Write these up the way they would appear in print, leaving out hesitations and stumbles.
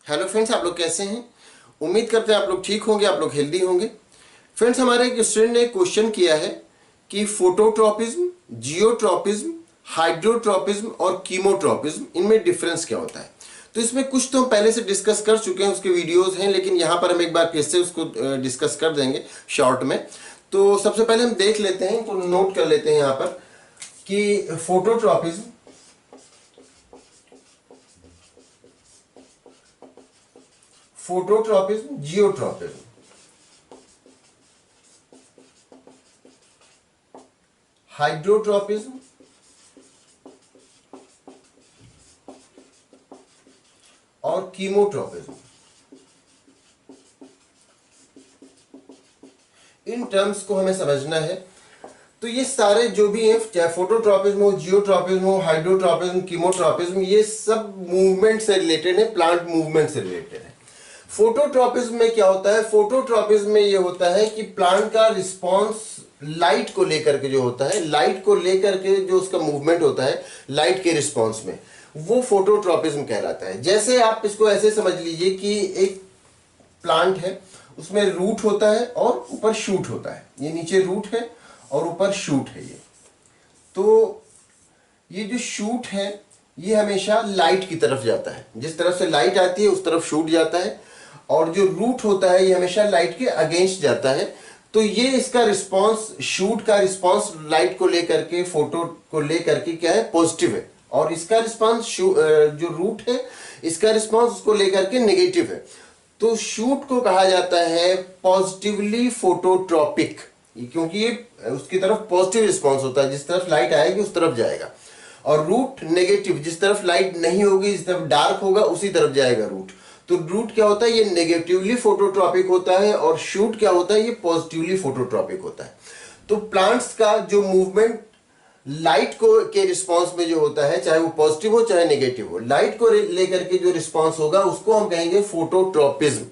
Hello friends, आप लोग कैसे हैं? उम्मीद करते हैं आप लोग ठीक होंगे, आप लोग हेल्दी होंगे। फ्रेंड्स, हमारे एक स्टूडेंट ने क्वेश्चन किया है कि फोटोट्रॉपिज्म, जियोट्रॉपिज्म, हाइड्रोट्रॉपिज्म और कीमोट्रॉपिज्म, इनमें डिफरेंस क्या होता है। तो इसमें कुछ तो हम पहले से डिस्कस कर चुके हैं, उसके वीडियोस हैं, लेकिन यहाँ पर हम एक बार फिर से उसको डिस्कस कर देंगे शॉर्ट में। तो सबसे पहले हम देख लेते हैं, तो नोट कर लेते हैं यहाँ पर कि फोटोट्रॉपिज्म, फोटोट्रॉपिज्म, जियोट्रॉपिज्म, हाइड्रोट्रॉपिज्म और कीमोट्रॉपिज्म, इन टर्म्स को हमें समझना है। तो ये सारे जो भी हैं, चाहे फोटोट्रॉपिज्म हो, जियोट्रॉपिज्म हो, हाइड्रोट्रॉपिज्म, कीमोट्रॉपिज्म, ये सब मूवमेंट से रिलेटेड है, प्लांट मूवमेंट से रिलेटेड है। फोटोट्रॉपिज्म में क्या होता है? फोटोट्रॉपिज्म में ये होता है कि प्लांट का रिस्पॉन्स लाइट को लेकर के जो होता है, लाइट को लेकर के जो उसका मूवमेंट होता है लाइट के रिस्पॉन्स में, वो फोटोट्रॉपिज्म कहलाता है। जैसे आप इसको ऐसे समझ लीजिए कि एक प्लांट है, उसमें रूट होता है और ऊपर शूट होता है। ये नीचे रूट है और ऊपर शूट है। तो ये जो शूट है ये हमेशा लाइट की तरफ जाता है, जिस तरफ से लाइट आती है उस तरफ शूट जाता है। और जो रूट होता है ये हमेशा लाइट के अगेंस्ट जाता है। तो ये इसका रिस्पांस, शूट का रिस्पांस लाइट को लेकर के, फोटो को लेकर के क्या है, पॉजिटिव है। और इसका रिस्पांस, जो रूट है, इसका रिस्पांस उसको लेकर के नेगेटिव है। तो शूट को कहा जाता है पॉजिटिवली फोटोट्रॉपिक, क्योंकि ये उसकी तरफ पॉजिटिव रिस्पांस होता है, जिस तरफ लाइट आएगी उस तरफ जाएगा। और रूट नेगेटिव, जिस तरफ लाइट नहीं होगी, जिस तरफ डार्क होगा उसी तरफ जाएगा रूट। तो रूट क्या होता है? ये नेगेटिवली फोटोट्रॉपिक होता है। और शूट क्या होता है? ये पॉजिटिवली फोटोट्रॉपिक होता है। तो प्लांट्स का जो मूवमेंट लाइट को के रिस्पांस में जो होता है, चाहे वो पॉजिटिव हो चाहे नेगेटिव हो, लाइट को लेकर के जो रिस्पांस होगा उसको हम कहेंगे फोटोट्रॉपिज्म।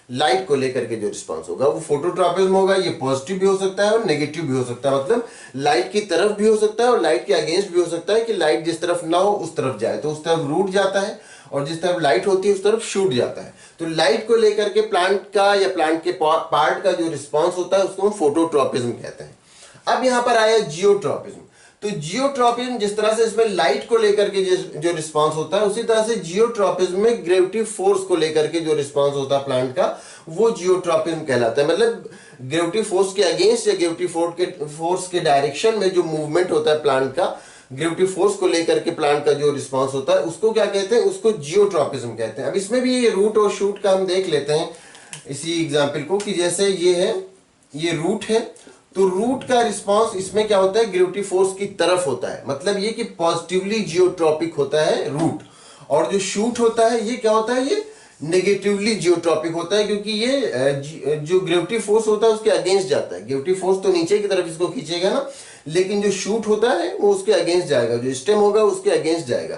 लाइट को लेकर के जो रिस्पांस होगा वो फोटोट्रॉपिज्म होगा। ये पॉजिटिव भी हो सकता है और नेगेटिव भी हो सकता है, मतलब लाइट की तरफ भी हो सकता है और लाइट के अगेंस्ट भी हो सकता है, कि लाइट जिस तरफ ना हो उस तरफ जाए तो उस तरफ रूट जाता है, और जिस तरफ लाइट होती है उस तरफ शूट जाता है। तो लाइट को लेकर के प्लांट का या प्लांट के पार्ट का जो रिस्पॉन्स होता है उसको हम फोटोट्रॉपिज्म कहते हैं। अब यहां पर आया जियोट्रॉपिज्म। तो जियोट्रॉपिज्म, जिस तरह से इसमें लाइट को लेकर के जो रिस्पांस होता है, उसी तरह से जियोट्रॉपिज्म में ग्रेविटी फोर्स को लेकर के जो रिस्पांस होता है प्लांट का, वो जियोट्रॉपिज्म कहलाता है। मतलब ग्रेविटी फोर्स के अगेंस्ट या ग्रेविटी फोर्स के डायरेक्शन में जो मूवमेंट होता है प्लांट का, ग्रेविटी फोर्स को लेकर के प्लांट का जो रिस्पांस होता है, उसको क्या कहते हैं? उसको जियोट्रॉपिज्म कहते हैं। अब इसमें भी ये रूट और शूट का हम देख लेते हैं इसी एग्जाम्पल को, कि जैसे ये है, ये रूट है, तो रूट का रिस्पांस इसमें क्या होता है? ग्रेविटी फोर्स की तरफ होता है। मतलब ये कि पॉजिटिवली जियोट्रॉपिक होता है रूट। और जो शूट होता है ये क्या होता है? ये नेगेटिवली जियोट्रॉपिक होता है, क्योंकि ये जो ग्रेविटी फोर्स होता है उसके अगेंस्ट जाता है। ग्रेविटी फोर्स तो नीचे की तरफ इसको खींचेगा ना, लेकिन जो शूट होता है वो उसके अगेंस्ट जाएगा, जो स्टेम होगा उसके अगेंस्ट जाएगा।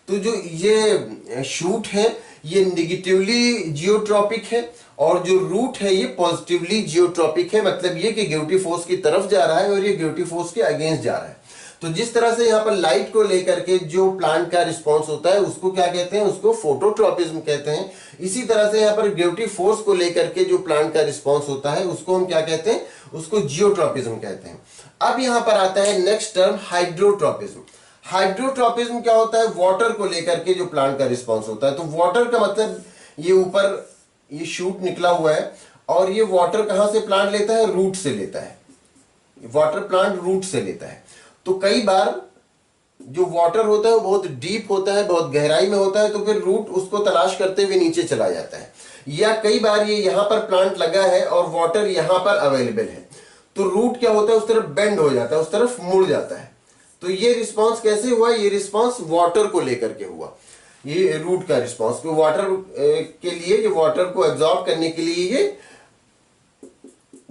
तो जो ये शूट है ये नेगेटिवली जियोट्रॉपिक है, और जो रूट है ये पॉजिटिवली जियोट्रॉपिक है। मतलब ये कि ग्रेविटी फोर्स की तरफ जा रहा है और ये ग्रेविटी फोर्स के अगेंस्ट जा रहा है। तो जिस तरह से यहाँ पर लाइट को लेकर के जो प्लांट का रिस्पांस होता है उसको क्या कहते हैं? उसको फोटोट्रॉपिज्म कहते हैं। इसी तरह से यहाँ पर ग्रेविटी फोर्स को लेकर के जो प्लांट का रिस्पांस होता है उसको हम क्या कहते हैं? उसको जियोट्रॉपिज्म कहते हैं। अब यहाँ पर आता है नेक्स्ट टर्म, हाइड्रोट्रॉपिज्म। हाइड्रोट्रॉपिज्म क्या होता है? वाटर को लेकर के जो प्लांट का रिस्पांस होता है। तो वाटर का मतलब ये ऊपर ये शूट निकला हुआ है, और ये वाटर कहां से प्लांट लेता है? रूट से लेता है। वाटर प्लांट रूट से लेता है। तो कई बार जो वाटर होता है वो बहुत डीप होता है, बहुत गहराई में होता है, तो फिर रूट उसको तलाश करते हुए नीचे चला जाता है। या कई बार ये यहां पर प्लांट लगा है और वाटर यहां पर अवेलेबल है, तो रूट क्या होता है? उस तरफ बेंड हो जाता है, उस तरफ मुड़ जाता है। तो ये रिस्पॉन्स कैसे हुआ? ये रिस्पॉन्स वाटर को लेकर के हुआ, ये रूट का रिस्पॉन्स। तो वाटर के लिए, ये वाटर को एब्जॉर्ब करने के लिए ये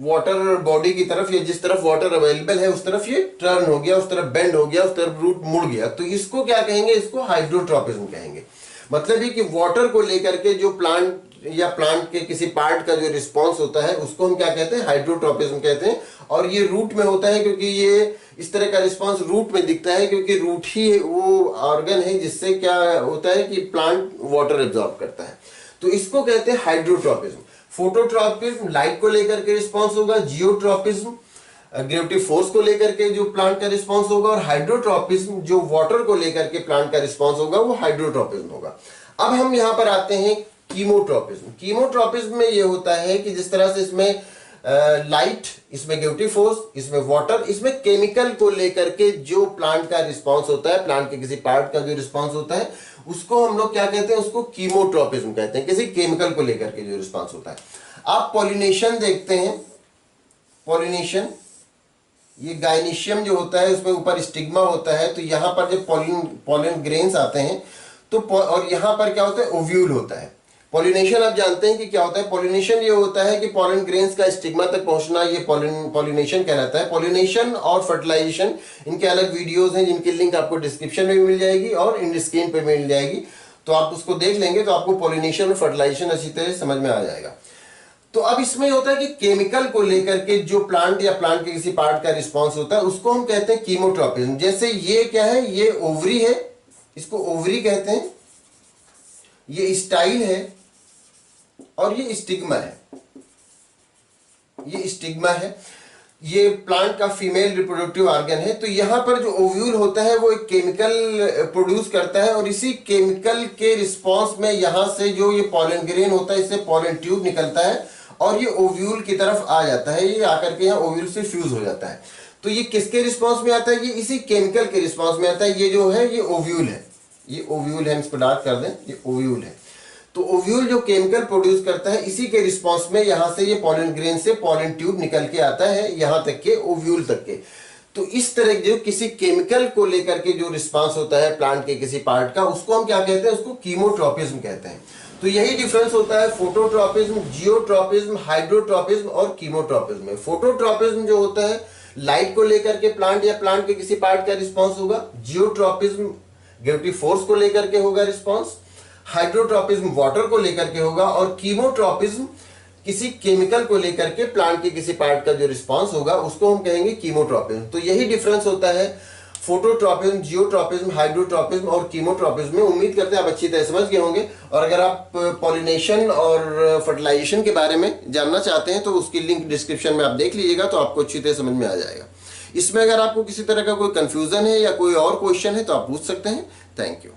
वाटर बॉडी की तरफ, या जिस तरफ वाटर अवेलेबल है उस तरफ ये टर्न हो गया, उस तरफ बेंड हो गया, उस तरफ रूट मुड़ गया। तो इसको क्या कहेंगे? इसको हाइड्रोट्रॉपिज्म कहेंगे। मतलब ये कि वाटर को लेकर के जो प्लांट या प्लांट के किसी पार्ट का जो रिस्पांस होता है उसको हम क्या कहते हैं? हाइड्रोट्रॉपिज्म कहते हैं। और ये रूट में होता है, क्योंकि ये इस तरह का रिस्पांस रूट में दिखता है, क्योंकि रूट ही वो ऑर्गन है जिससे क्या होता है कि प्लांट वाटर एब्जॉर्ब करता है। तो इसको कहते हैं हाइड्रोट्रॉपिज्म। फोटोट्रॉपिज्म लाइट को लेकर के रिस्पॉन्स होगा, जियोट्रॉपिज्म ग्रेविटी फोर्स को लेकर के जो प्लांट का रिस्पॉन्स होगा, और हाइड्रोट्रॉपिज्म जो वाटर को लेकर के प्लांट का रिस्पॉन्स होगा वो हाइड्रोट्रॉपिज्म होगा। अब हम यहां पर आते हैं कीमोट्रॉपिज्म। कीमोट्रॉपिज्म में ये होता है कि जिस तरह से इसमें लाइट, इसमें ग्रेविटी फोर्स, इसमें वाटर, इसमें केमिकल को लेकर के जो प्लांट का रिस्पॉन्स होता है, प्लांट के किसी पार्ट का जो रिस्पॉन्स होता है उसको हम लोग क्या कहते हैं, उसको कीमोट्रॉपिज्म कहते हैं, किसी केमिकल को लेकर के जो रिस्पॉन्स होता है। आप पॉलिनेशन देखते हैं, पॉलिनेशन, ये गाइनीशियम जो होता है उसमें ऊपर स्टिग्मा होता है, तो यहां पर जब पॉलन ग्रेन्स आते हैं तो और यहां पर क्या होता है, ओव्यूल होता है। पॉलिनेशन आप जानते हैं कि क्या होता है, पॉलिनेशन ये होता है कि पॉलन ग्रेन्स का स्टिग्मा तक पहुंचना, ये पॉलिनेशन कहलाता है। पॉलिनेशन और फर्टिलाइजेशन, इनके अलग वीडियोस हैं जिनकी लिंक आपको डिस्क्रिप्शन में भी मिल जाएगी और इन स्क्रीन पे मिल जाएगी, तो आप उसको देख लेंगे तो आपको पॉलिनेशन और फर्टिलाइजेशन अच्छी तरह समझ में आ जाएगा। तो अब इसमें होता है कि केमिकल को लेकर के जो प्लांट या प्लांट के किसी पार्ट का रिस्पॉन्स होता है उसको हम कहते हैं कीमोट्रॉपिज्म। जैसे ये क्या है, ये ओवरी है, इसको ओवरी कहते हैं, ये स्टाइल है और ये स्टिग्मा है, ये स्टिग्मा है, ये प्लांट का फीमेल रिप्रोडक्टिव ऑर्गन है। तो यहां पर जो ओव्यूल होता है वो एक केमिकल प्रोड्यूस करता है और इसी केमिकल के रिस्पॉन्स में यहां से जो ये पॉलन ग्रेन होता है, इससे पॉलन ट्यूब निकलता है और ये ओव्यूल की तरफ आ जाता है, ये आकर के यहाँ ओव्यूल से फ्यूज हो जाता है। तो ये किसके रिस्पॉन्स में आता है, ये इसी केमिकल के रिस्पॉन्स में आता है। ये जो है ये ओव्यूल है, ये ओव्यूल है, हम इसको डार्क कर दें, ये ओव्यूल है। तो ओव्यूल जो केमिकल प्रोड्यूस करता है इसी के रिस्पॉन्स में यहां से ये पॉलन ग्रेन से पॉलन ट्यूब निकल के आता है यहां तक के ओव्यूल तक के। तो इस तरह जो किसी केमिकल को लेकर के जो रिस्पॉन्स होता है प्लांट के किसी पार्ट का, उसको हम क्या कहते हैं, उसको कीमोट्रॉपिज्म कहते हैं। तो यही डिफरेंस होता है फोटोट्रॉपिज्म, जियोट्रॉपिज्म, हाइड्रोट्रॉपिज्म और कीमोट्रॉपिज्म में। फोटोट्रॉपिज्म जो होता है लाइट को लेकर के प्लांट या प्लांट के किसी पार्ट का रिस्पॉन्स होगा, जियोट्रॉपिज्म ग्रेविटी फोर्स को लेकर के होगा रिस्पॉन्स, हाइड्रोट्रॉपिज्म वाटर को लेकर के होगा, और कीमोट्रॉपिज्म किसी केमिकल को लेकर के प्लांट के किसी पार्ट का जो रिस्पॉन्स होगा उसको हम कहेंगे कीमोट्रॉपिज्म। तो यही डिफरेंस होता है फोटोट्रॉपिज्म, जियोट्रॉपिज्म, हाइड्रोट्रॉपिज्म और कीमोट्रॉपिज्म में। उम्मीद करते हैं आप अच्छी तरह समझ गए होंगे, और अगर आप पॉलिनेशन और फर्टिलाइजेशन के बारे में जानना चाहते हैं तो उसकी लिंक डिस्क्रिप्शन में आप देख लीजिएगा, तो आपको अच्छी तरह समझ में आ जाएगा। इसमें अगर आपको किसी तरह का कोई कंफ्यूजन है या कोई और क्वेश्चन है तो आप पूछ सकते हैं। Thank you.